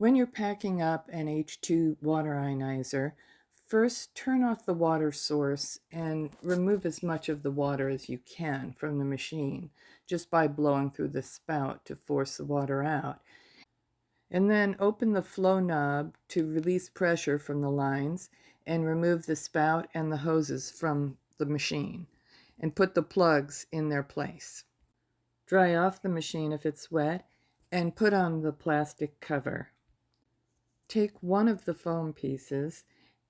When you're packing up an H2 water ionizer, first turn off the water source and remove as much of the water as you can from the machine just by blowing through the spout to force the water out. And then open the flow knob to release pressure from the lines and remove the spout and the hoses from the machine and put the plugs in their place. Dry off the machine if it's wet and put on the plastic cover. Take one of the foam pieces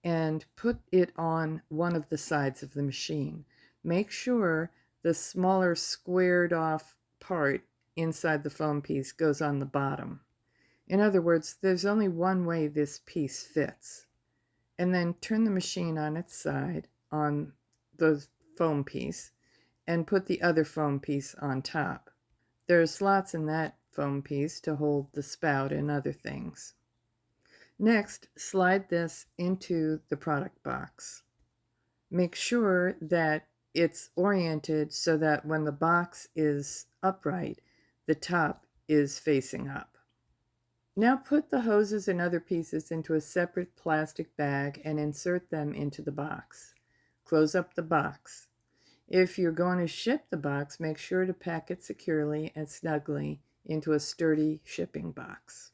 and put it on one of the sides of the machine. Make sure the smaller squared off part inside the foam piece goes on the bottom. In other words, there's only one way this piece fits. And then turn the machine on its side on the foam piece and put the other foam piece on top. There are slots in that foam piece to hold the spout and other things. Next, slide this into the product box. Make sure that it's oriented so that when the box is upright, the top is facing up. Now put the hoses and other pieces into a separate plastic bag and insert them into the box. Close up the box. If you're going to ship the box, make sure to pack it securely and snugly into a sturdy shipping box.